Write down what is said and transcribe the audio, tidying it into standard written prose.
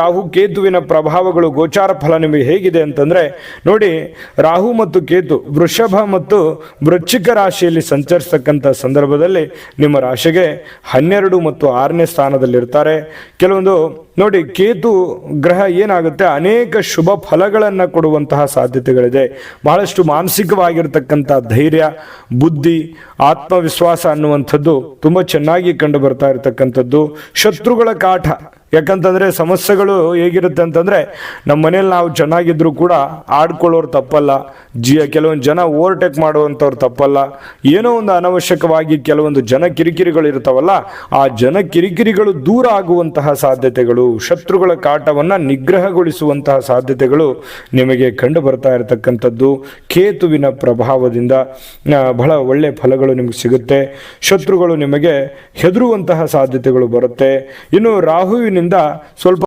ರಾಹು ಕೇತುವಿನ ಪ್ರಭಾವಗಳು ಗೋಚಾರ ಫಲ ನಿಮಗೆ ಹೇಗಿದೆ ಅಂತಂದ್ರೆ ನೋಡಿ, ರಾಹು ಮತ್ತು ಕೇತು ವೃಷಭ ಮತ್ತು ವೃಶ್ಚಿಕ ರಾಶಿಯಲ್ಲಿ ಸಂಚರಿಸತಕ್ಕಂಥ ಸಂದರ್ಭದಲ್ಲಿ ನಿಮ್ಮ ರಾಶಿಗೆ 12 ಮತ್ತು 6ನೇ ಸ್ಥಾನದಲ್ಲಿರ್ತಾರೆ. ಕೆಲವೊಂದು ನೋಡಿ, ಕೇತು ಗ್ರಹ ಏನಾಗುತ್ತೆ, ಅನೇಕ ಶುಭ ಫಲಗಳನ್ನು ಕೊಡುವಂತಹ ಸಾಧ್ಯತೆಗಳಿದೆ. ಬಹಳಷ್ಟು ಮಾನಸಿಕವಾಗಿರ್ತಕ್ಕಂಥ ಧೈರ್ಯ, ಬುದ್ಧಿ, ಆತ್ಮವಿಶ್ವಾಸ ಅನ್ನುವಂಥದ್ದು ತುಂಬ ಚೆನ್ನಾಗಿ ಕಂಡು ಬರ್ತಾ ಇರತಕ್ಕಂಥದ್ದು. ಶತ್ರುಗಳ ಕಾಟ, ಯಾಕಂತಂದ್ರೆ ಸಮಸ್ಯೆಗಳು ಹೇಗಿರುತ್ತೆ ಅಂತಂದ್ರೆ, ನಮ್ಮ ಮನೇಲಿ ನಾವು ಚೆನ್ನಾಗಿದ್ರು ಕೂಡ ಆಡ್ಕೊಳ್ಳೋರು ತಪ್ಪಲ್ಲ, ಕೆಲವೊಂದು ಜನ ಓವರ್ಟೇಕ್ ಮಾಡುವಂಥವ್ರು ತಪ್ಪಲ್ಲ. ಏನೋ ಒಂದು ಅನವಶ್ಯಕವಾಗಿ ಕೆಲವೊಂದು ಜನ ಕಿರಿಕಿರಿಗಳು ಇರ್ತಾವಲ್ಲ, ಆ ಜನ ಕಿರಿಕಿರಿಗಳು ದೂರ ಆಗುವಂತಹ ಸಾಧ್ಯತೆಗಳು, ಶತ್ರುಗಳ ಕಾಟವನ್ನು ನಿಗ್ರಹಗೊಳಿಸುವಂತಹ ಸಾಧ್ಯತೆಗಳು ನಿಮಗೆ ಕಂಡು ಬರ್ತಾ ಇರತಕ್ಕಂಥದ್ದು. ಕೇತುವಿನ ಪ್ರಭಾವದಿಂದ ಬಹಳ ಒಳ್ಳೆ ಫಲಗಳು ನಿಮಗೆ ಸಿಗುತ್ತೆ. ಶತ್ರುಗಳು ನಿಮಗೆ ಹೆದರುವಂತಹ ಸಾಧ್ಯತೆಗಳು ಬರುತ್ತೆ. ಇನ್ನು ರಾಹುವಿನಿಂದ ಸ್ವಲ್ಪ